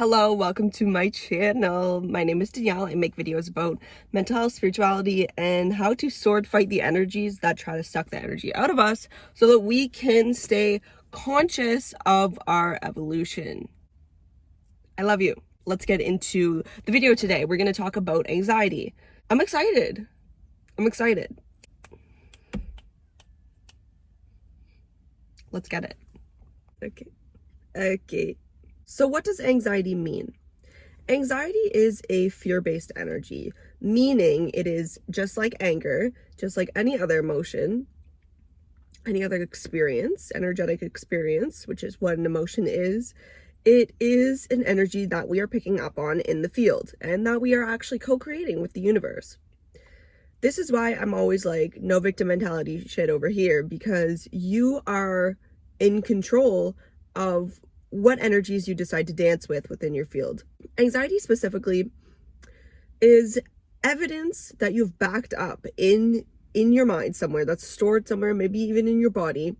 Hello, welcome to my channel. My name is Danielle. I make videos about mental health, spirituality, and how to sword fight the energies that try to suck the energy out of us so that we can stay conscious of our evolution. I love you. Let's get into the video today. We're going to talk about anxiety. I'm excited. Let's get it. Okay. So what does anxiety mean? Anxiety is a fear-based energy, meaning it is just like anger, just like any other emotion, any other experience, energetic experience, which is what an emotion is. It is an energy that we are picking up on in the field and that we are actually co-creating with the universe. This is why I'm always like, no victim mentality shit over here, because you are in control of what energies you decide to dance with within your field. Anxiety specifically is evidence that you've backed up in your mind somewhere, that's stored somewhere, maybe even in your body,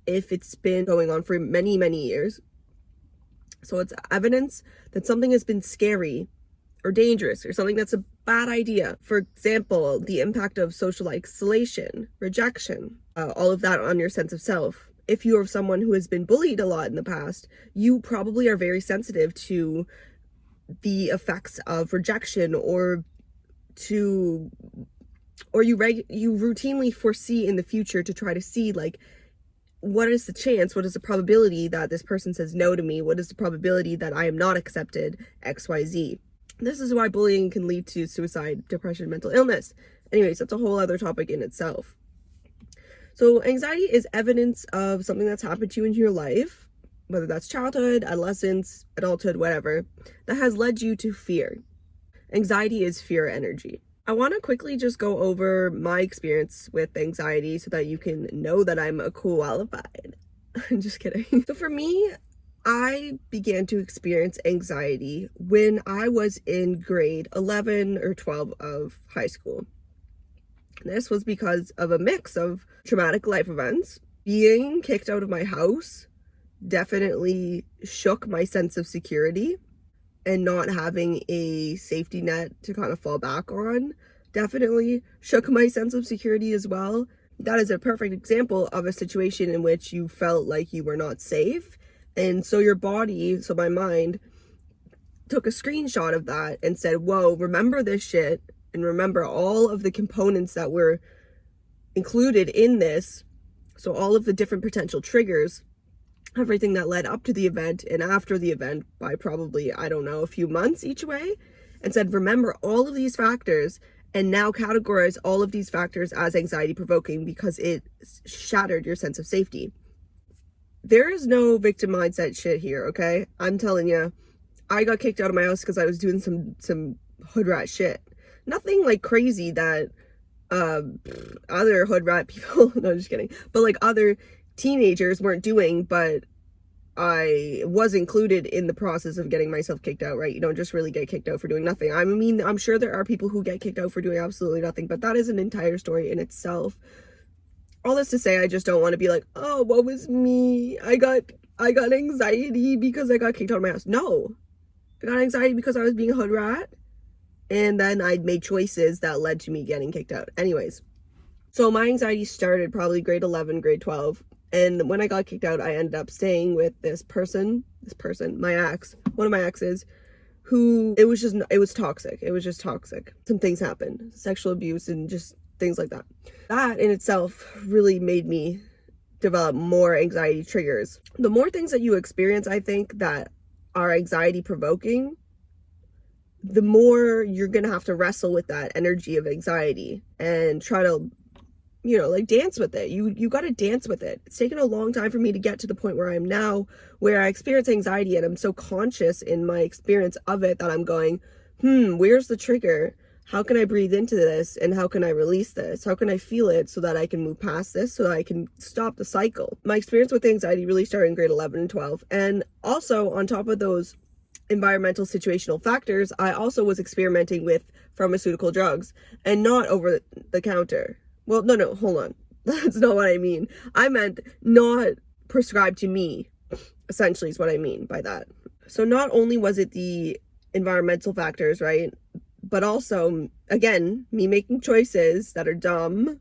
if it's been going on for many, many years. So it's evidence that something has been scary or dangerous or something that's a bad idea. For example, the impact of social isolation, rejection, all of that on your sense of self. If you are someone who has been bullied a lot in the past, you probably are very sensitive to the effects of rejection, or you routinely foresee in the future to try to see, like, what is the chance, what is the probability that this person says no to me, what is the probability that I am not accepted, XYZ. This is why bullying can lead to suicide, depression, mental illness. Anyways, that's a whole other topic in itself. So anxiety is evidence of something that's happened to you in your life, whether that's childhood, adolescence, adulthood, whatever, that has led you to fear. Anxiety is fear energy. I want to quickly just go over my experience with anxiety so that you can know that I'm qualified. I'm just kidding. So for me, I began to experience anxiety when I was in grade 11 or 12 of high school. This was because of a mix of traumatic life events. Being kicked out of my house definitely shook my sense of security, and not having a safety net to kind of fall back on definitely shook my sense of security as well. That is a perfect example of a situation in which you felt like you were not safe. And so your body, so my mind, took a screenshot of that and said, whoa, remember this shit. And remember all of the components that were included in this. So all of the different potential triggers, everything that led up to the event and after the event by probably, I don't know, a few months each way, and said, remember all of these factors, and now categorize all of these factors as anxiety provoking because it shattered your sense of safety. There is no victim mindset shit here, okay? I'm telling you, I got kicked out of my house because I was doing some hood rat shit. Nothing like crazy that other hood rat people, no, just kidding, but like other teenagers weren't doing, but I was included in the process of getting myself kicked out, right? You don't just really get kicked out for doing nothing. I mean, I'm sure there are people who get kicked out for doing absolutely nothing, but that is an entire story in itself. All this to say, I just don't want to be like, oh, what was me? I got anxiety because I got kicked out of my house. No, I got anxiety because I was being a hood rat. And then I made choices that led to me getting kicked out. Anyways, so my anxiety started probably grade 11, grade 12. And when I got kicked out, I ended up staying with this person, my ex, one of my exes, who it was toxic. It was just toxic. Some things happened, sexual abuse and just things like that. That in itself really made me develop more anxiety triggers. The more things that you experience, I think, that are anxiety provoking, the more you're gonna have to wrestle with that energy of anxiety and try to, like, dance with it. You got to dance with it. It's taken a long time for me to get to the point where I am now, where I experience anxiety and I'm so conscious in my experience of it that I'm going, where's the trigger? How can I breathe into this? And how can I release this? How can I feel it so that I can move past this, so that I can stop the cycle? My experience with anxiety really started in grade 11 and 12. And also on top of those environmental situational factors, I also was experimenting with pharmaceutical drugs, and not over the counter. Well, no, hold on. That's not what I mean. I meant not prescribed to me, essentially, is what I mean by that. So not only was it the environmental factors, right? But also, again, me making choices that are dumb.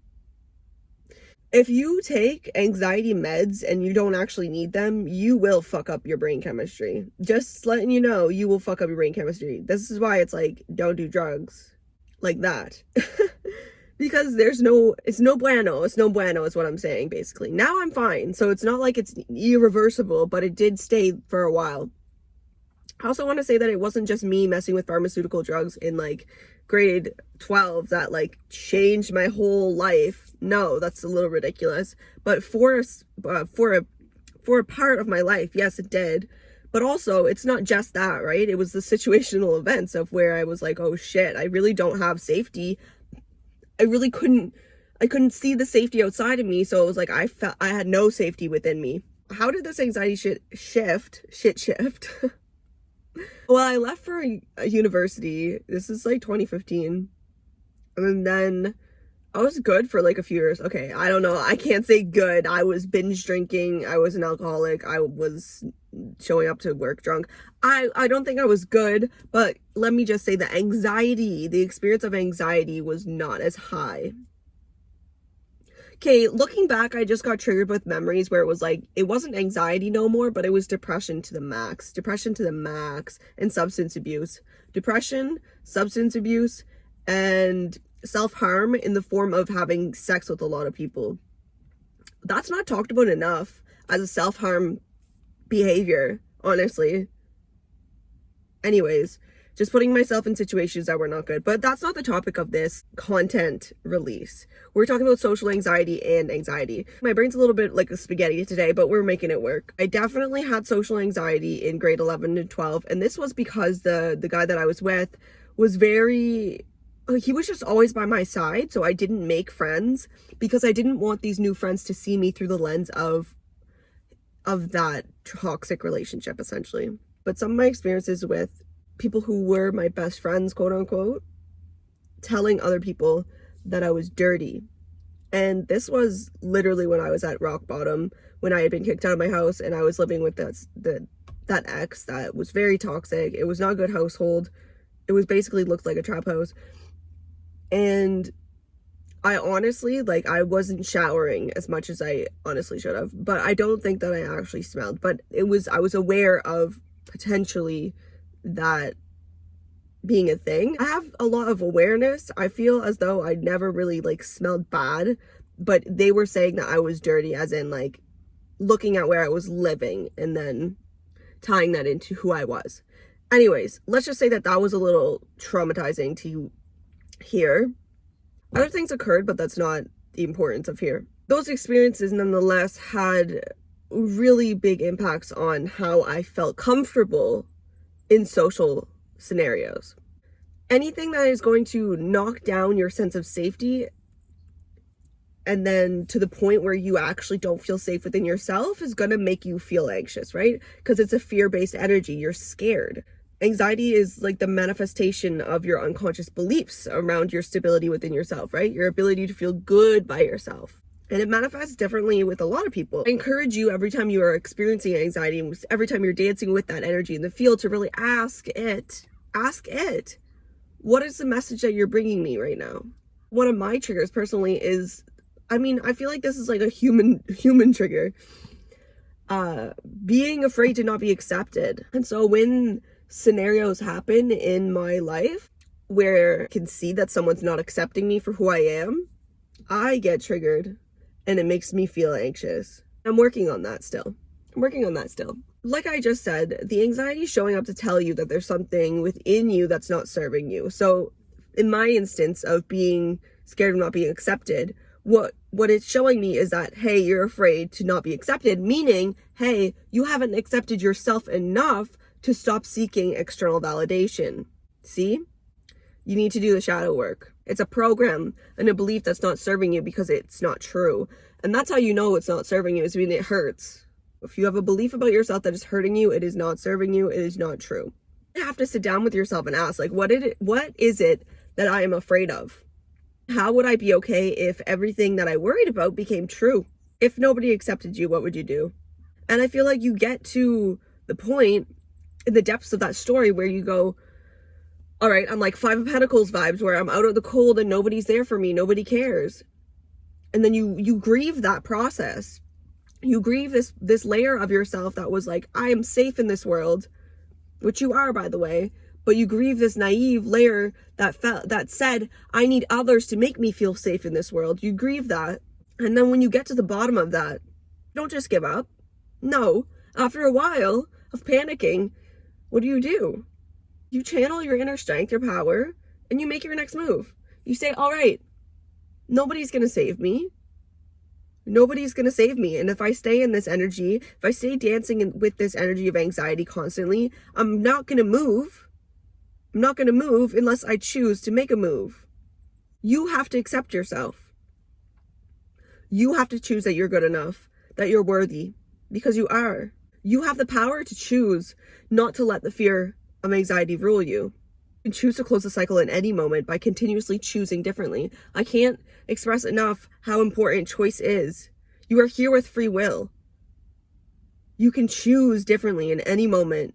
If you take anxiety meds and you don't actually need them, you will fuck up your brain chemistry. Just letting you know, you will fuck up your brain chemistry. This is why it's like, don't do drugs like that. Because it's no bueno. It's no bueno is what I'm saying, basically. Now I'm fine. So it's not like it's irreversible, but it did stay for a while. I also want to say that it wasn't just me messing with pharmaceutical drugs in like grade 12 that like changed my whole life. No, that's a little ridiculous. But for a part of my life, yes, it did. But also, it's not just that, right? It was the situational events of where I was like, oh shit, I really don't have safety. I couldn't see the safety outside of me. So it was like, I had no safety within me. How did this anxiety shift? Well, I left for a university. This is like 2015. And then I was good for like a few years. Okay, I don't know. I can't say good. I was binge drinking. I was an alcoholic. I was showing up to work drunk. I don't think I was good, but let me just say the experience of anxiety was not as high. Okay, looking back, I just got triggered with memories where it was like, it wasn't anxiety no more, but it was depression to the max, and substance abuse. Depression, substance abuse, and self-harm in the form of having sex with a lot of people. That's not talked about enough as a self-harm behavior, honestly. Anyways, just putting myself in situations that were not good. But that's not the topic of this content release. We're talking about social anxiety and anxiety. My brain's a little bit like a spaghetti today, but we're making it work. I definitely had social anxiety in grade 11 and 12. And this was because the guy that I was with was he was just always by my side. So I didn't make friends because I didn't want these new friends to see me through the lens of that toxic relationship, essentially. But some of my experiences with people who were my best friends, quote unquote, telling other people that I was dirty. And this was literally when I was at rock bottom, when I had been kicked out of my house and I was living with that ex that was very toxic. It was not a good household. It was basically looked like a trap house. And I honestly, like, I wasn't showering as much as I honestly should have, but I don't think that I actually smelled. But I was aware of potentially that being a thing. I have a lot of awareness. I feel as though I never really like smelled bad, but they were saying that I was dirty, as in like looking at where I was living and then tying that into who I was. Anyways, let's just say that was a little traumatizing to hear. Other things occurred, but that's not the importance of here. Those experiences nonetheless had really big impacts on how I felt comfortable in social scenarios. Anything that is going to knock down your sense of safety and then to the point where you actually don't feel safe within yourself is going to make you feel anxious, right? Because it's a fear-based energy. You're scared. Anxiety is like the manifestation of your unconscious beliefs around your stability within yourself, right? Your ability to feel good by yourself. And it manifests differently with a lot of people. I encourage you, every time you are experiencing anxiety, and every time you're dancing with that energy in the field, to really ask it, what is the message that you're bringing me right now? One of my triggers personally is, I feel like this is like a human trigger. Being afraid to not be accepted. And so when scenarios happen in my life where I can see that someone's not accepting me for who I am, I get triggered. And it makes me feel anxious. I'm working on that still. Like I just said, the anxiety is showing up to tell you that there's something within you that's not serving you. So in my instance of being scared of not being accepted, what it's showing me is that, hey, you're afraid to not be accepted, meaning, hey, you haven't accepted yourself enough to stop seeking external validation. See? You need to do the shadow work. It's a program and a belief that's not serving you because it's not true. And that's how you know it's not serving you, is when it hurts. If you have a belief about yourself that is hurting you, it is not serving you, it is not true. You have to sit down with yourself and ask, like, what is it that I am afraid of? How would I be okay if everything that I worried about became true? If nobody accepted you, what would you do? And I feel like you get to the point in the depths of that story where you go, all right, I'm like Five of Pentacles vibes where I'm out of the cold and nobody's there for me, nobody cares. And then you grieve that process. You grieve this layer of yourself that was like, I am safe in this world, which you are, by the way, but you grieve this naive layer that said, I need others to make me feel safe in this world. You grieve that. And then when you get to the bottom of that, don't just give up. No, after a while of panicking, what do? You channel your inner strength, your power, and you make your next move. You say, all right, nobody's going to save me. Nobody's going to save me. And if I stay in this energy, if I stay dancing with this energy of anxiety constantly, I'm not going to move. I'm not going to move unless I choose to make a move. You have to accept yourself. You have to choose that you're good enough, that you're worthy, because you are. You have the power to choose not to let the fear of anxiety rule you. You can choose to close the cycle at any moment by continuously choosing differently. I can't express enough how important choice is. You are here with free will. You can choose differently in any moment.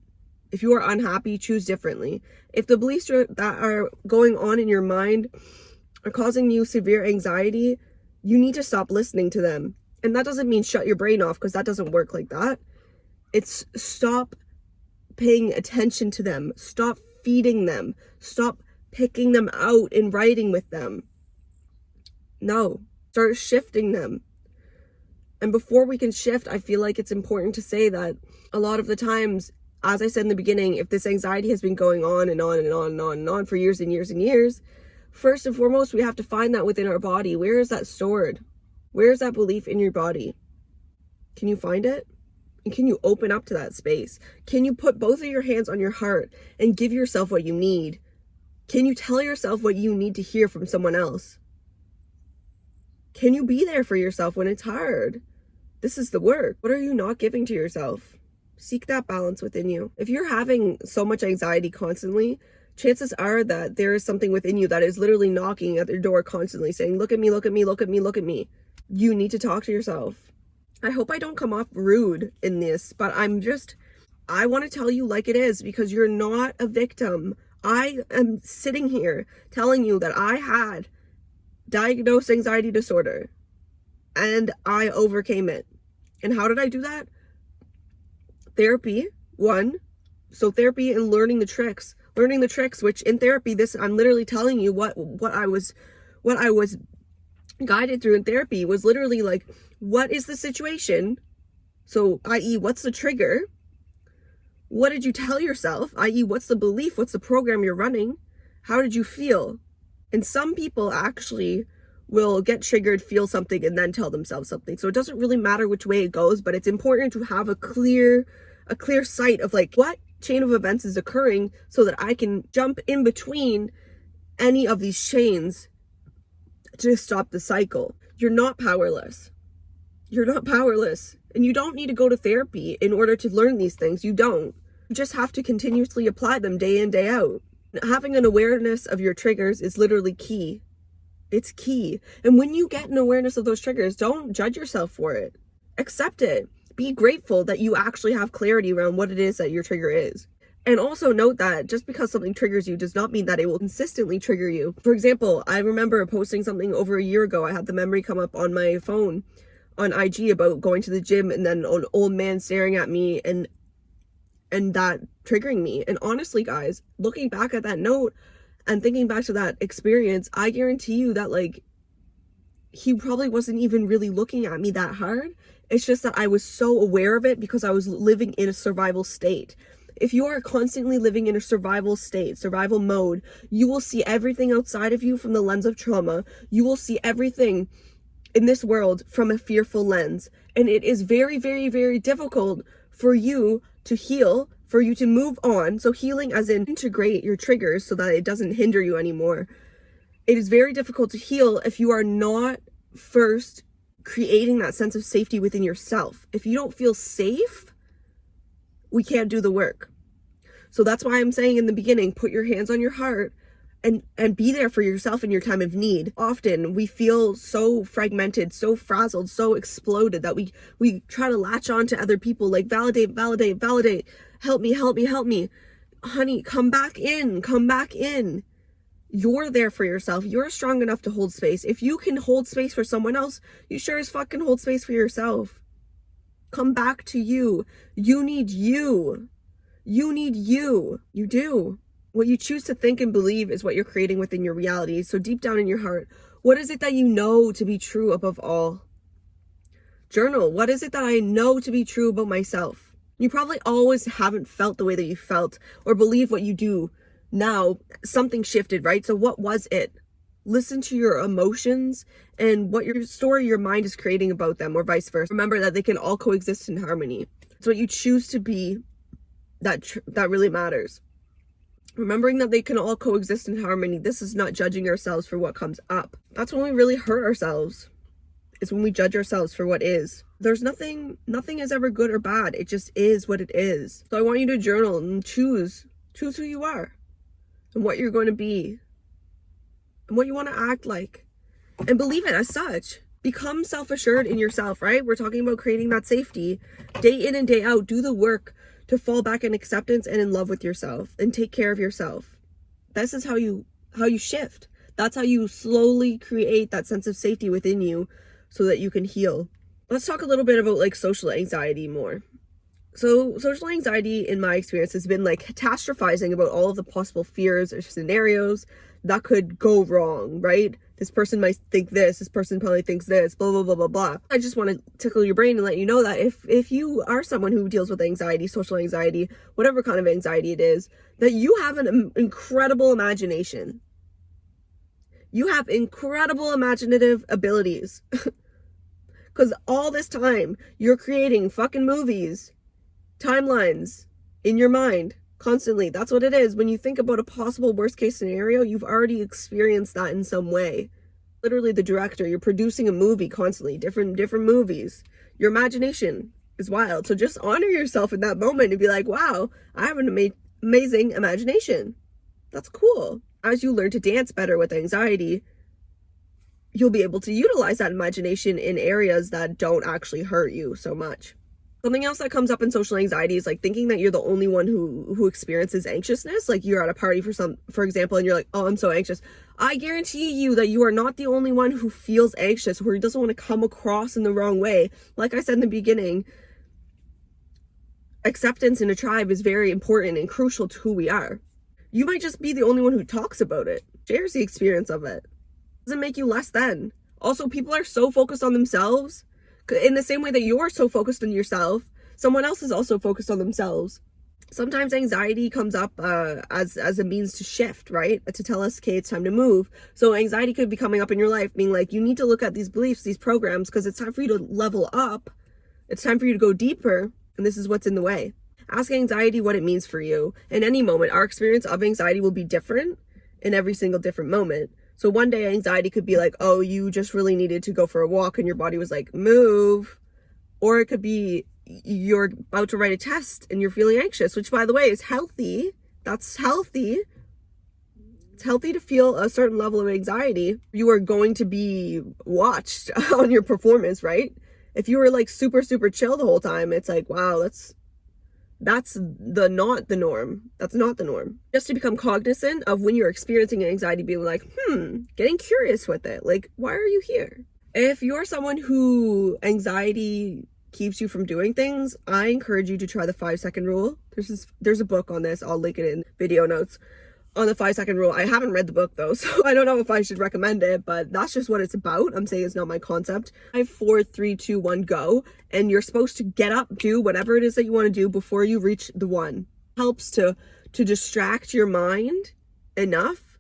If you are unhappy, choose differently. If the beliefs that are going on in your mind are causing you severe anxiety, you need to stop listening to them. And that doesn't mean shut your brain off, because that doesn't work like that. It's stop paying attention to them. Stop feeding them. Stop picking them out and writing with them. No, start shifting them. And before we can shift, I feel like it's important to say that a lot of the times, as I said in the beginning, if this anxiety has been going on and on and on and on and on for years and years and years, first and foremost, we have to find that within our body. Where is that stored? Where is that belief in your body? Can you find it? And can you open up to that space? Can you put both of your hands on your heart and give yourself what you need? Can you tell yourself what you need to hear from someone else? Can you be there for yourself when it's hard? This is the work. What are you not giving to yourself? Seek that balance within you. If you're having so much anxiety constantly, chances are that there is something within you that is literally knocking at your door constantly saying, look at me, look at me, look at me, look at me. You need to talk to yourself. I hope I don't come off rude in this, but I want to tell you like it is, because you're not a victim. I am sitting here telling you that I had diagnosed anxiety disorder and I overcame it. And how did I do that? Therapy, one. So therapy and learning the tricks, which in therapy, I'm literally telling you what I was guided through in therapy was literally like, what is the situation? So, i.e., what's the trigger? What did you tell yourself? i.e., what's the belief? What's the program you're running? How did you feel? And some people actually will get triggered, feel something, and then tell themselves something. So it doesn't really matter which way it goes, but it's important to have a clear sight of like what chain of events is occurring so that I can jump in between any of these chains to stop the cycle. You're not powerless. You're not powerless. And you don't need to go to therapy in order to learn these things. You don't. You just have to continuously apply them day in, day out. Having an awareness of your triggers is literally key. It's key. And when you get an awareness of those triggers, don't judge yourself for it. Accept it. Be grateful that you actually have clarity around what it is that your trigger is. And also note that just because something triggers you does not mean that it will consistently trigger you. For example, I remember posting something over a year ago. I had the memory come up on my phone on IG about going to the gym and then an old man staring at me and that triggering me. And honestly, guys, looking back at that note and thinking back to that experience, I guarantee you that like he probably wasn't even really looking at me that hard. It's just that I was so aware of it because I was living in a survival state. If you are constantly living in a survival state, survival mode, you will see everything outside of you from the lens of trauma. You will see everything in this world from a fearful lens. And it is very, very, very difficult for you to heal, for you to move on. So healing as in integrate your triggers so that it doesn't hinder you anymore. It is very difficult to heal if you are not first creating that sense of safety within yourself. If you don't feel safe, we can't do the work. So that's why I'm saying in the beginning, put your hands on your heart and be there for yourself in your time of need. Often we feel so fragmented, so frazzled, so exploded that we try to latch on to other people, like validate. help me, help me, help me. Honey, come back in, come back in. You're there for yourself. You're strong enough to hold space. If you can hold space for someone else, you sure as fuck can hold space for yourself. Come back to you. You need you. You need you. You do. What you choose to think and believe is what you're creating within your reality. So deep down in your heart, what is it that you know to be true above all? Journal. What is it that I know to be true about myself? You probably always haven't felt the way that you felt or believe what you do. Now something shifted, right? So what was it? Listen to your emotions and what your story your mind is creating about them, or vice versa. Remember that they can all coexist in harmony. It's what you choose to be that really matters. Remembering that they can all coexist in harmony. This is not judging ourselves for what comes up. That's when we really hurt ourselves. It's when we judge ourselves for what is. There's nothing is ever good or bad. It just is what it is. So I want you to journal and choose who you are and what you're going to be and what you want to act like, and believe it as such. Become self-assured in yourself, right? We're talking about creating that safety. Day in and day out, do the work to fall back in acceptance and in love with yourself and take care of yourself. This is how you shift. That's how you slowly create that sense of safety within you so that you can heal. Let's talk a little bit about like social anxiety more. So social anxiety, in my experience, has been like catastrophizing about all of the possible fears or scenarios that could go wrong, right? This person might think this person probably thinks this, blah, blah, blah, blah, blah. I just want to tickle your brain and let you know that if you are someone who deals with anxiety, social anxiety, whatever kind of anxiety it is, that you have an incredible imagination. You have incredible imaginative abilities. Because all this time, you're creating fucking movies, timelines in your mind constantly. That's what it is. When you think about a possible worst case scenario, you've already experienced that in some way. Literally the director, you're producing a movie constantly, different movies. Your imagination is wild. So just honor yourself in that moment and be like, wow, I have an amazing imagination. That's cool. As you learn to dance better with anxiety, you'll be able to utilize that imagination in areas that don't actually hurt you so much. Something else that comes up in social anxiety is like thinking that you're the only one who experiences anxiousness. Like you're at a party for example, and you're like, oh, I'm so anxious. I guarantee you that you are not the only one who feels anxious or who doesn't want to come across in the wrong way. Like I said in the beginning, acceptance in a tribe is very important and crucial to who we are. You might just be the only one who talks about it, shares the experience of it. Doesn't make you less than. Also, people are so focused on themselves. In the same way that you're so focused on yourself, someone else is also focused on themselves. Sometimes anxiety comes up as a means to shift, right? To tell us, okay, it's time to move. So anxiety could be coming up in your life being like, you need to look at these beliefs, these programs, because it's time for you to level up. It's time for you to go deeper. And this is what's in the way. Ask anxiety what it means for you. In any moment, our experience of anxiety will be different in every single different moment. So one day anxiety could be like, oh, you just really needed to go for a walk and your body was like, move. Or it could be you're about to write a test and you're feeling anxious, which by the way is healthy. That's healthy. It's healthy to feel a certain level of anxiety. You are going to be watched on your performance, right? If you were like super, super chill the whole time, it's like, wow, that's not the norm. That's not the norm. Just to become cognizant of when you're experiencing anxiety, being like, getting curious with it. Like, why are you here? If you're someone who anxiety keeps you from doing things, I encourage you to try the 5-second rule. There's a book on this. I'll link it in video notes on the 5-second rule. I haven't read the book though, so I don't know if I should recommend it, but that's just what it's about. I'm saying it's not my concept. 5, 4, 3, 2, 1, go. And you're supposed to get up, do whatever it is that you want to do before you reach the 1. Helps to distract your mind enough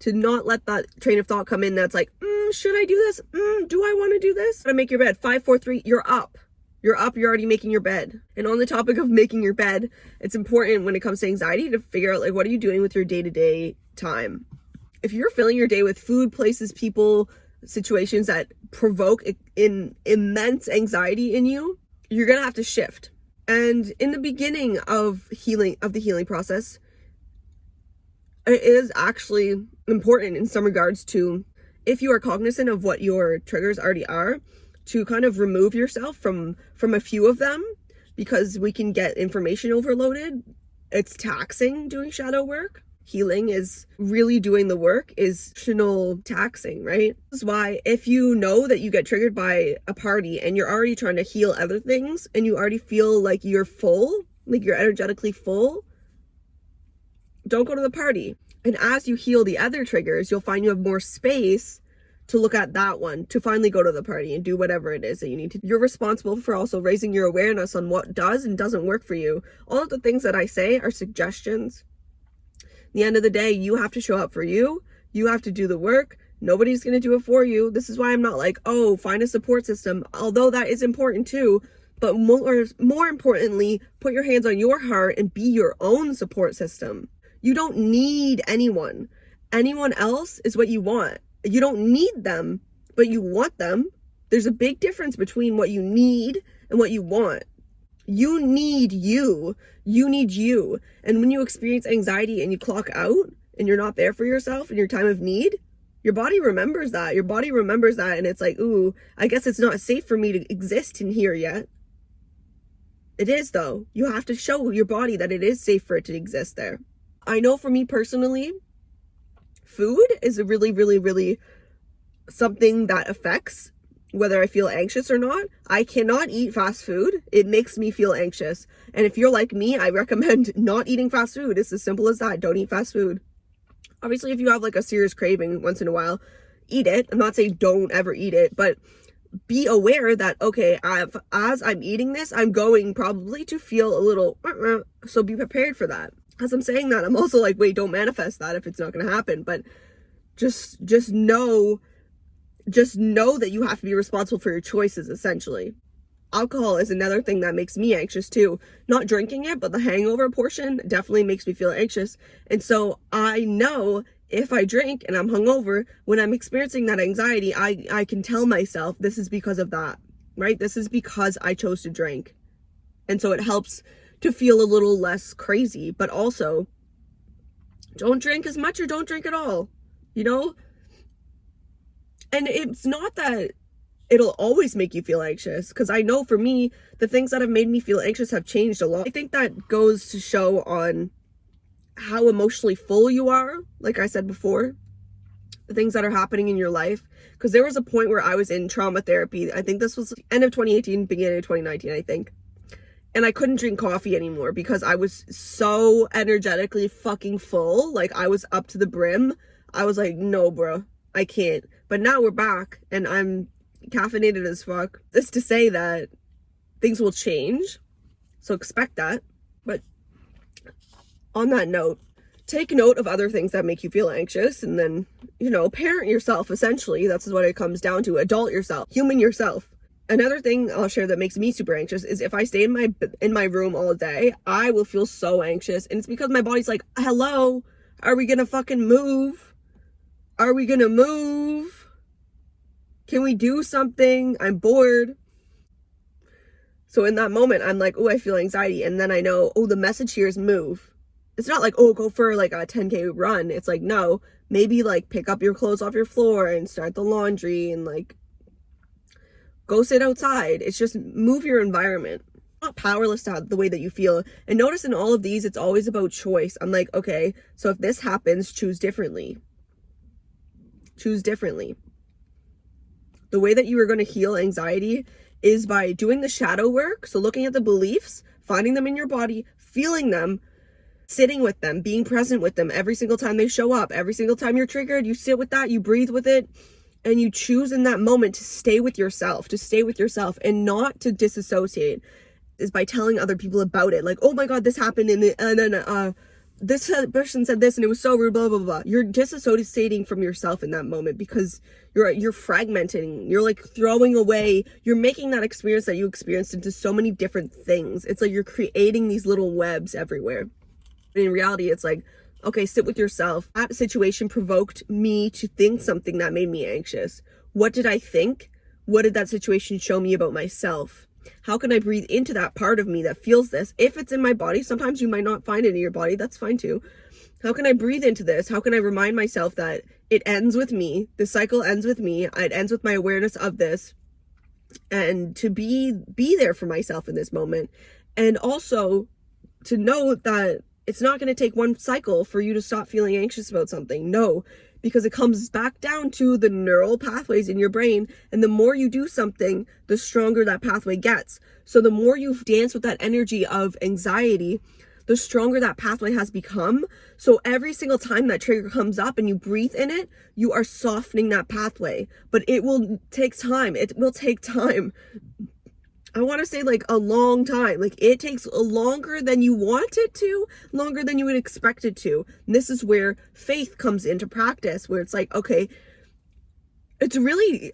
to not let that train of thought come in that's like, should I do this? Do I want to do this? Gotta make your bed. 5, 4, 3, you're up. You're up, you're already making your bed. And on the topic of making your bed, it's important when it comes to anxiety to figure out like, what are you doing with your day-to-day time? If you're filling your day with food, places, people, situations that provoke immense anxiety in you, you're gonna have to shift. And in the beginning of the healing process, it is actually important in some regards to, if you are cognizant of what your triggers already are, to kind of remove yourself from a few of them, because we can get information overloaded. It's taxing doing shadow work. Healing is really doing the work, is emotional taxing, right? This is why if you know that you get triggered by a party and you're already trying to heal other things and you already feel like you're full, like you're energetically full, don't go to the party. And as you heal the other triggers, you'll find you have more space to look at that one, to finally go to the party and do whatever it is that you need to. You're responsible for also raising your awareness on what does and doesn't work for you. All of the things that I say are suggestions. At the end of the day, you have to show up for you. You have to do the work. Nobody's going to do it for you. This is why I'm not like, oh, find a support system, although that is important too. But more importantly, put your hands on your heart and be your own support system. You don't need anyone. Anyone else is what you want. You don't need them, but you want them. There's a big difference between what you need and what you want. You need you. You need you. And when you experience anxiety and you clock out and you're not there for yourself in your time of need, your body remembers that. Your body remembers that. And it's like, ooh, I guess it's not safe for me to exist in here yet. It is though. You have to show your body that it is safe for it to exist there. I know for me personally, food is a really, really, really something that affects whether I feel anxious or not. I cannot eat fast food. It makes me feel anxious. And if you're like me, I recommend not eating fast food. It's as simple as that. Don't eat fast food. Obviously, if you have like a serious craving once in a while, eat it. I'm not saying don't ever eat it, but be aware that, okay, as I'm eating this, I'm going probably to feel a little, so be prepared for that. As I'm saying that, I'm also like, wait, don't manifest that if it's not going to happen. But just know that you have to be responsible for your choices, essentially. Alcohol is another thing that makes me anxious too. Not drinking it, but the hangover portion definitely makes me feel anxious. And so I know if I drink and I'm hungover, when I'm experiencing that anxiety, I can tell myself this is because of that, right? This is because I chose to drink. And so it helps to feel a little less crazy, but also don't drink as much or don't drink at all, you know? And it's not that it'll always make you feel anxious, because I know for me, the things that have made me feel anxious have changed a lot. I think that goes to show on how emotionally full you are, like I said before, the things that are happening in your life. Because there was a point where I was in trauma therapy. I think this was end of 2018, beginning of 2019, I think. And I couldn't drink coffee anymore because I was so energetically fucking full. Like I was up to the brim. I was like, no, bro, I can't. But now we're back and I'm caffeinated as fuck. This to say that things will change. So expect that. But on that note, take note of other things that make you feel anxious and then, parent yourself, essentially. That's what it comes down to. Adult yourself, human yourself. Another thing I'll share that makes me super anxious is if I stay in my room all day, I will feel so anxious. And it's because my body's like, hello, are we gonna fucking move? Are we gonna move? Can we do something? I'm bored. So in that moment, I'm like, oh, I feel anxiety. And then I know, oh, the message here is move. It's not like, oh, go for like a 10K run. It's like, no, maybe like pick up your clothes off your floor and start the laundry and like go sit outside. It's just move your environment. You're not powerless to the way that you feel. And notice in all of these, it's always about choice. I'm like, okay, so if this happens, choose differently. Choose differently. The way that you are going to heal anxiety is by doing the shadow work. So looking at the beliefs, finding them in your body, feeling them, sitting with them, being present with them every single time they show up. Every single time you're triggered, you sit with that, you breathe with it. And you choose in that moment to stay with yourself, and not to disassociate, is by telling other people about it. Like, oh my God, this happened and then this person said this and it was so rude, blah, blah, blah. You're disassociating from yourself in that moment because you're fragmenting, you're like throwing away, you're making that experience that you experienced into so many different things. It's like you're creating these little webs everywhere. In reality, it's like, okay, sit with yourself. That situation provoked me to think something that made me anxious. What did I think? What did that situation show me about myself? How can I breathe into that part of me that feels this? If it's in my body, sometimes you might not find it in your body. That's fine too. How can I breathe into this? How can I remind myself that it ends with me? The cycle ends with me. It ends with my awareness of this. And to be there for myself in this moment. And also to know that it's not going to take one cycle for you to stop feeling anxious about something. No, because it comes back down to the neural pathways in your brain. And the more you do something, the stronger that pathway gets. So the more you dance with that energy of anxiety, the stronger that pathway has become. So every single time that trigger comes up and you breathe in it, you are softening that pathway. But it will take time. It will take time. I want to say like a long time. Like it takes longer than you want it to, longer than you would expect it to. And this is where faith comes into practice, where it's like, okay, it's really,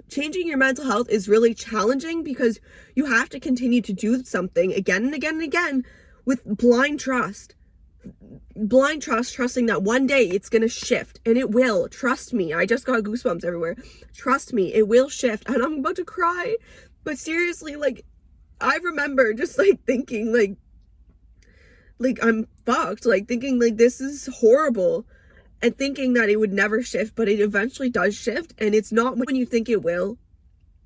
changing your mental health is really challenging because you have to continue to do something again and again and again with blind trust. Blind trust, trusting that one day it's going to shift, and it will. Trust me. I just got goosebumps everywhere. Trust me, it will shift. And I'm about to cry. But seriously, like, I remember just like thinking like I'm fucked, like thinking like this is horrible, and thinking that it would never shift, but it eventually does shift. And it's not when you think it will,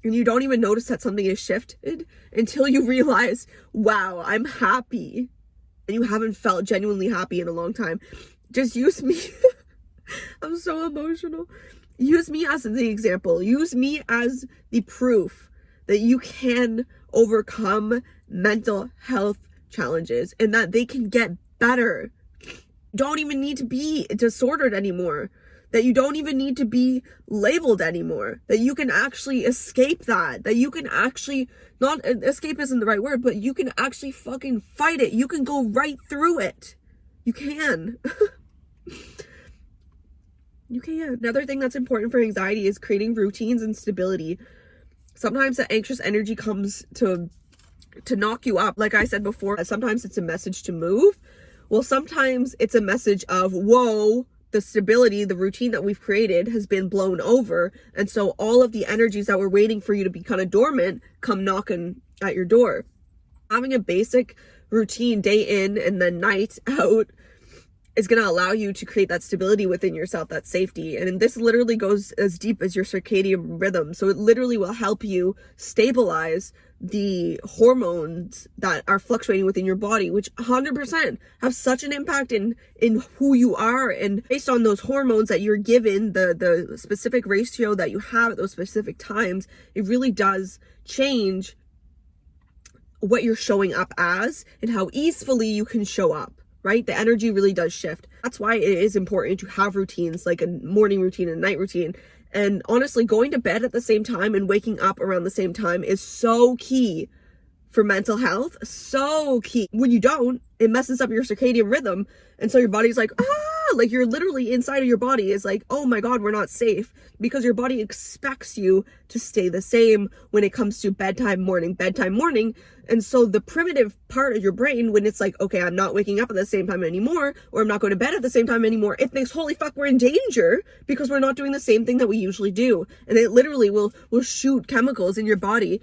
and you don't even notice that something is shifted until you realize, wow, I'm happy. And you haven't felt genuinely happy in a long time. Just use me. I'm so emotional. Use me as the example. Use me as the proof that you can overcome mental health challenges and that they can get better. You don't even need to be disordered anymore. That you don't even need to be labeled anymore. That you can actually escape that. That you can actually, not escape isn't the right word, but you can actually fucking fight it. You can go right through it. You can. You can. Another thing that's important for anxiety is creating routines and stability. Sometimes the anxious energy comes to knock you up. Like I said before, sometimes it's a message to move. Well, sometimes it's a message of, whoa, the stability, the routine that we've created has been blown over. And so all of the energies that were waiting for you to be kind of dormant come knocking at your door. Having a basic routine day in and then night out is going to allow you to create that stability within yourself, that safety. And this literally goes as deep as your circadian rhythm. So it literally will help you stabilize the hormones that are fluctuating within your body, which 100% have such an impact in who you are. And based on those hormones that you're given, the specific ratio that you have at those specific times, it really does change what you're showing up as and how easily you can show up. Right? The energy really does shift. That's why it is important to have routines, like a morning routine and a night routine. And honestly, going to bed at the same time and waking up around the same time is so key for mental health. So key. When you don't, it messes up your circadian rhythm. And so your body's like, like you're literally inside of your body is like, oh my God, we're not safe, because your body expects you to stay the same when it comes to bedtime, morning. And so the primitive part of your brain, when it's like, okay, I'm not waking up at the same time anymore, or I'm not going to bed at the same time anymore, it thinks, holy fuck, we're in danger because we're not doing the same thing that we usually do. And it literally will shoot chemicals in your body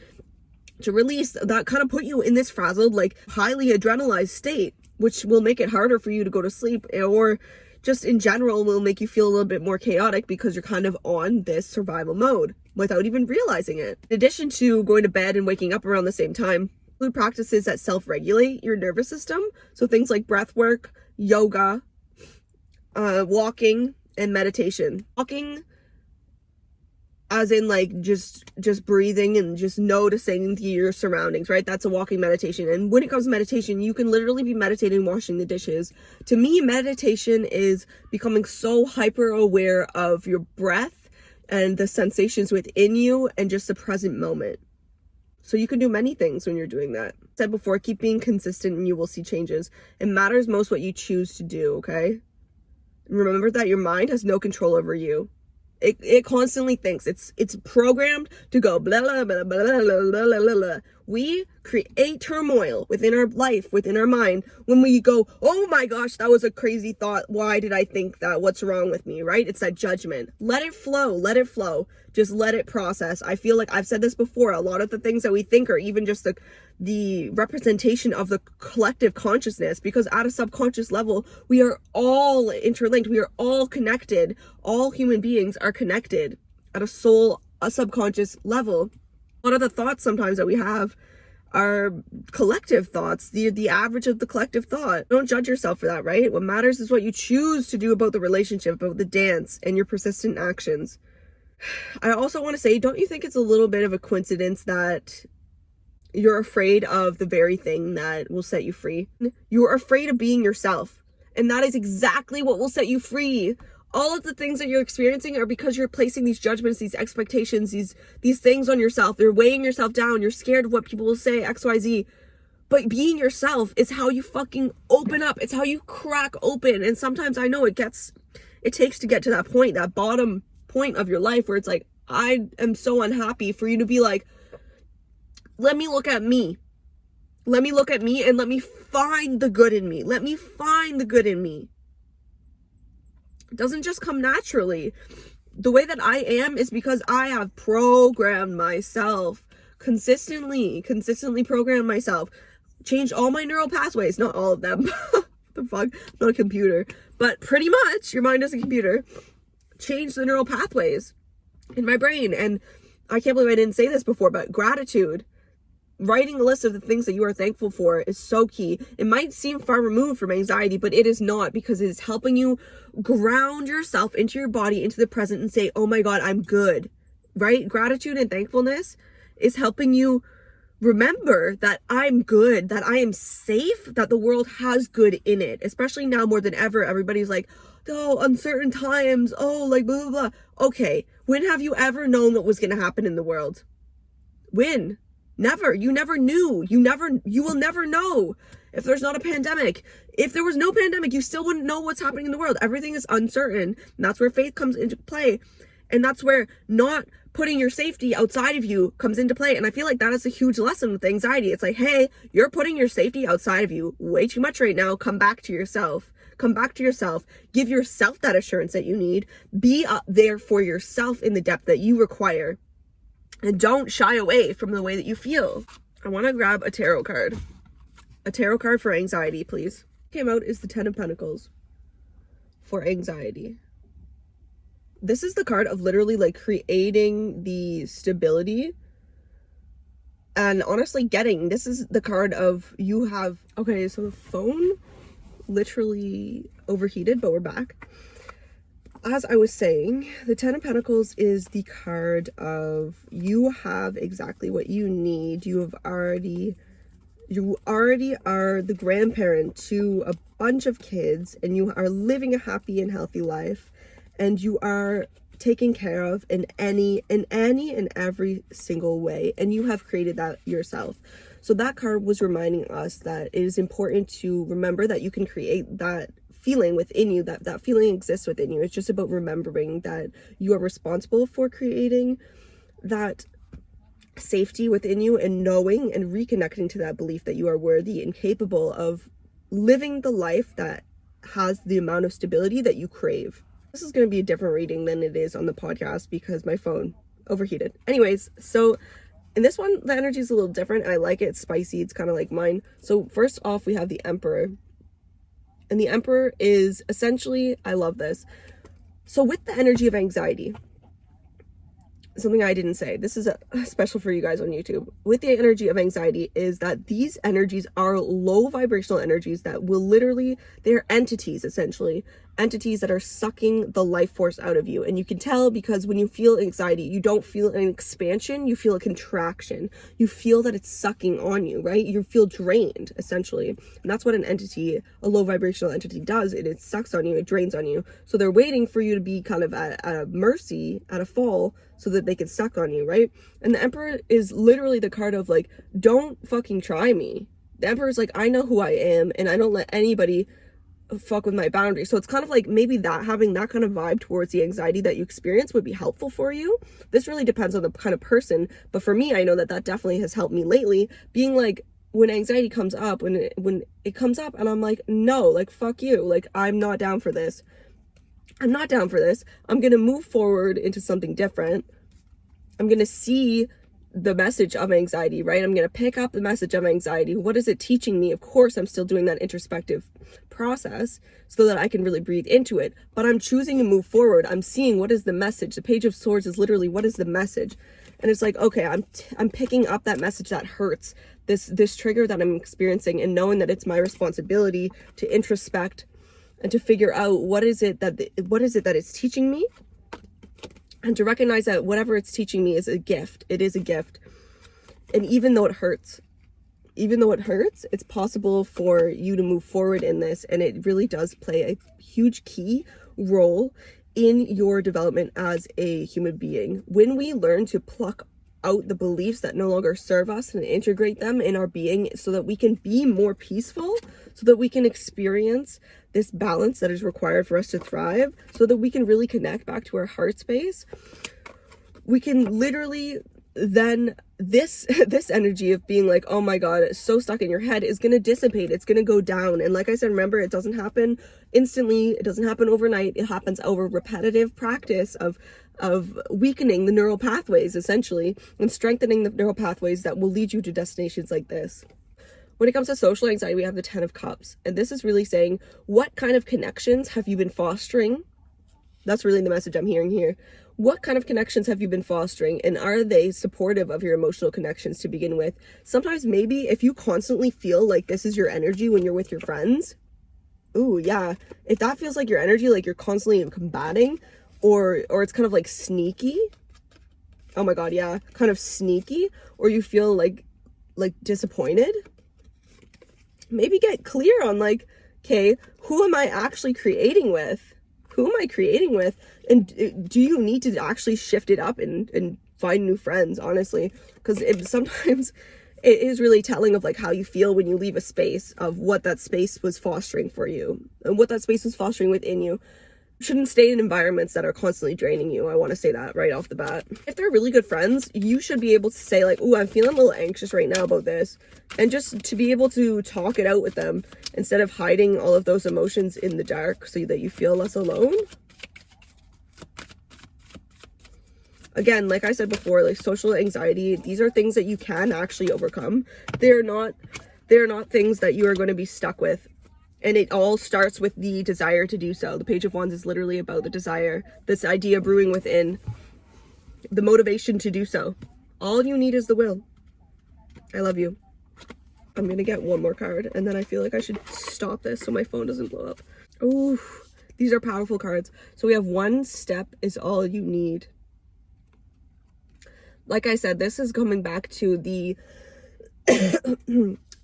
to release that kind of put you in this frazzled, like highly adrenalized state, which will make it harder for you to go to sleep, or just in general will make you feel a little bit more chaotic because you're kind of on this survival mode without even realizing it. In addition to going to bed and waking up around the same time, include practices that self-regulate your nervous system. So things like breath work, yoga, walking, and meditation. Walking as in like just breathing and just noticing your surroundings, right? That's a walking meditation. And when it comes to meditation, you can literally be meditating washing the dishes. To me, meditation is becoming so hyper aware of your breath and the sensations within you and just the present moment. So you can do many things when you're doing that. I said before, keep being consistent and you will see changes. It matters most what you choose to do, okay? Remember that your mind has no control over you. It constantly thinks it's programmed to go blah blah blah blah blah blah blah blah. We create turmoil within our life, within our mind, when we go, oh my gosh, that was a crazy thought. Why did I think that? What's wrong with me, right? It's that judgment. Let it flow. Let it flow. Just let it process. I feel like I've said this before. A lot of the things that we think are even just the representation of the collective consciousness, because at a subconscious level, we are all interlinked. We are all connected. All human beings are connected at a subconscious level. A lot of the thoughts sometimes that we have are collective thoughts, the average of the collective thought. Don't judge yourself for that, right? What matters is what you choose to do about the relationship, about the dance, and your persistent actions. I also want to say, don't you think it's a little bit of a coincidence that you're afraid of the very thing that will set you free? You're afraid of being yourself, and that is exactly what will set you free. All of the things that you're experiencing are because you're placing these judgments, these expectations, these things on yourself. They're weighing yourself down. You're scared of what people will say, XYZ. But being yourself is how you fucking open up. It's how you crack open. And sometimes I know it takes to get to that point, that bottom point of your life where it's like, I am so unhappy, for you to be like, let me look at me. Let me look at me and let me find the good in me. Let me find the good in me. It doesn't just come naturally. The way that I am is because I have programmed myself consistently programmed myself, changed all my neural pathways, not all of them. The fuck, I'm not a computer, but pretty much your mind is a computer. Change the neural pathways in my brain. And I can't believe I didn't say this before, but gratitude, writing a list of the things that you are thankful for, is so key. It might seem far removed from anxiety, but it is not, because it is helping you ground yourself into your body, into the present, and say, oh my God, I'm good, right? Gratitude and thankfulness is helping you remember that I'm good, that I am safe, that the world has good in it. Especially now more than ever, everybody's like, oh, uncertain times, oh, like blah, blah, blah. Okay, when have you ever known what was going to happen in the world? When? Never. You never knew. You will never know. If there's not a pandemic, if there was no pandemic, you still wouldn't know what's happening in the world. Everything is uncertain. And that's where faith comes into play. And that's where not putting your safety outside of you comes into play. And I feel like that is a huge lesson with anxiety. It's like, hey, you're putting your safety outside of you way too much right now. Come back to yourself. Come back to yourself. Give yourself that assurance that you need. Be up there for yourself in the depth that you require. And don't shy away from the way that you feel. I want to grab a tarot card. A tarot card for anxiety, please. Came out is the Ten of Pentacles for anxiety. This is the card of literally like creating the stability and honestly this is the card of you have, okay, so the phone literally overheated, but we're back. As I was saying, the Ten of Pentacles is the card of you have exactly what you need. You already are the grandparent to a bunch of kids, and you are living a happy and healthy life, and you are taken care of in any and every single way, and you have created that yourself. So that card was reminding us that it is important to remember that you can create that feeling within you, that feeling exists within you. It's just about remembering that you are responsible for creating that safety within you, and knowing and reconnecting to that belief that you are worthy and capable of living the life that has the amount of stability that you crave. This is going to be a different reading than it is on the podcast because my phone overheated. Anyways, so in this one, the energy is a little different, and I like it. It's spicy. It's kind of like mine. So first off, we have the Emperor. And the Emperor is essentially, I love this. So with the energy of anxiety, something I didn't say, this is a special for you guys on YouTube. With the energy of anxiety is that these energies are low vibrational energies that will literally, they're entities, essentially. Entities that are sucking the life force out of you. And you can tell because when you feel anxiety, you don't feel an expansion, you feel a contraction. You feel that it's sucking on you, right? You feel drained, essentially. And that's what an entity, a low vibrational entity does. It sucks on you, it drains on you. So they're waiting for you to be kind of at a mercy, at a fall, so that they can suck on you, right? And the Emperor is literally the card of like, don't fucking try me. The Emperor is like, I know who I am, and I don't let anybody fuck with my boundaries. So it's kind of like maybe that having that kind of vibe towards the anxiety that you experience would be helpful for you. This really depends on the kind of person, but for me, I know that definitely has helped me lately, being like, when anxiety comes up, when it comes up and I'm like, no, like, fuck you, like, I'm not down for this. I'm not down for this. I'm gonna move forward into something different. I'm gonna see the message of anxiety, right? I'm going to pick up the message of anxiety. What is it teaching me? Of course, I'm still doing that introspective process so that I can really breathe into it, but I'm choosing to move forward. I'm seeing what is the message. The Page of Swords is literally, what is the message? And it's like, okay, I'm picking up that message that hurts, this trigger that I'm experiencing, and knowing that it's my responsibility to introspect and to figure out what is it that it's teaching me, and to recognize that whatever it's teaching me is a gift. It is a gift. And even though it hurts, it's possible for you to move forward in this, and it really does play a huge key role in your development as a human being. When we learn to pluck out the beliefs that no longer serve us and integrate them in our being so that we can be more peaceful, so that we can experience this balance that is required for us to thrive, so that we can really connect back to our heart space, we can literally then this energy of being like, oh my god, it's so stuck in your head, is going to dissipate. It's going to go down. And like I said, remember, it doesn't happen instantly. It doesn't happen overnight. It happens over repetitive practice of weakening the neural pathways, essentially, and strengthening the neural pathways that will lead you to destinations like this. When it comes to social anxiety, we have the 10 of Cups. And this is really saying, what kind of connections have you been fostering? That's really the message I'm hearing here. What kind of connections have you been fostering, and are they supportive of your emotional connections to begin with? Sometimes maybe if you constantly feel like this is your energy when you're with your friends, ooh, yeah, if that feels like your energy, like you're constantly combating, or it's kind of like sneaky, oh my god, yeah, kind of sneaky, or you feel like disappointed, maybe get clear on like, okay, who am I actually creating with? Who am I creating with? And do you need to actually shift it up and find new friends, honestly? Because sometimes it is really telling of like how you feel when you leave a space, of what that space was fostering for you and what that space was fostering within you. You shouldn't stay in environments that are constantly draining you. I want to say that right off the bat. If they're really good friends, you should be able to say like, oh, I'm feeling a little anxious right now about this, and just to be able to talk it out with them instead of hiding all of those emotions in the dark so that you feel less alone. Again, like I said before, like social anxiety, these are things that you can actually overcome. They're not things that you are going to be stuck with. And it all starts with the desire to do so. The Page of Wands is literally about the desire, this idea brewing within, the motivation to do so. All you need is the will. I love you. I'm going to get one more card, and then I feel like I should stop this so my phone doesn't blow up. Ooh, these are powerful cards. So we have one step is all you need. Like I said, this is coming back to the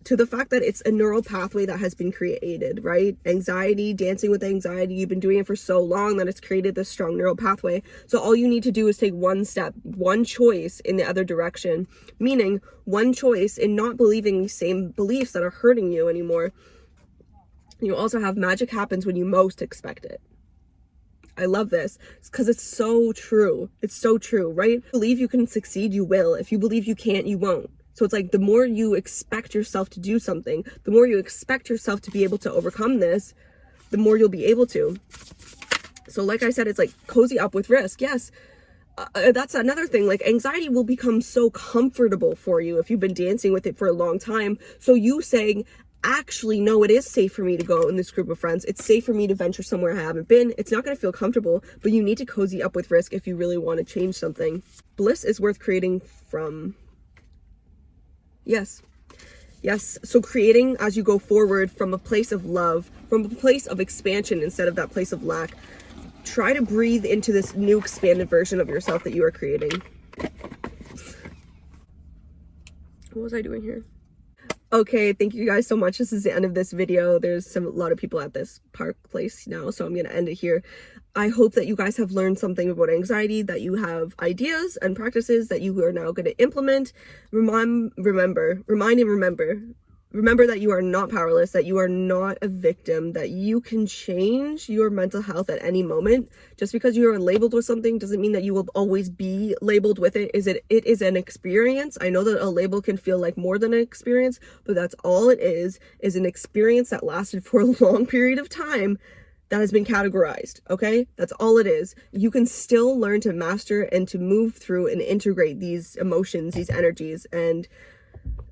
to the fact that it's a neural pathway that has been created, right? Anxiety, dancing with anxiety, you've been doing it for so long that it's created this strong neural pathway. So all you need to do is take one step, one choice in the other direction, meaning one choice in not believing the same beliefs that are hurting you anymore. You also have magic happens when you most expect it. I love this because it's so true. It's so true, right? If you believe you can succeed, you will. If you believe you can't, you won't. So it's like the more you expect yourself to do something, the more you expect yourself to be able to overcome this, the more you'll be able to. So like I said, it's like cozy up with risk. Yes, that's another thing. Like anxiety will become so comfortable for you if you've been dancing with it for a long time. So you saying, actually, no, it is safe for me to go in this group of friends. It's safe for me to venture somewhere I haven't been. It's not going to feel comfortable, but you need to cozy up with risk if you really want to change something. Bliss is worth creating from. Yes. So creating as you go forward from a place of love, from a place of expansion instead of that place of lack. Try to breathe into this new expanded version of yourself that you are creating. What was I doing here? Okay, thank you guys so much. This is the end of this video. There's a lot of people at this park place now, so I'm going to end it here. I hope that you guys have learned something about anxiety, that you have ideas and practices that you are now going to implement. Remember that you are not powerless, that you are not a victim, that you can change your mental health at any moment. Just because you are labeled with something doesn't mean that you will always be labeled with it. It is an experience. I know that a label can feel like more than an experience, but that's all it is an experience that lasted for a long period of time that has been categorized, okay? That's all it is. You can still learn to master and to move through and integrate these emotions, these energies, and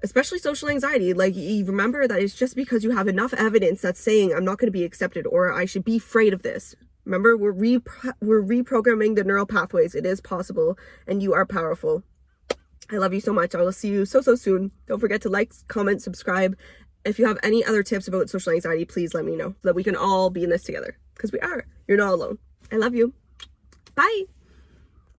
especially social anxiety. Like, you remember that it's just because you have enough evidence that's saying I'm not going to be accepted or I should be afraid of this. Remember, we're reprogramming the neural pathways. It is possible, and you are powerful. I love you so much. I will see you so soon. Don't forget to like, comment, subscribe. If you have any other tips about social anxiety, please let me know so that we can all be in this together, because we are. You're not alone. I love you. Bye.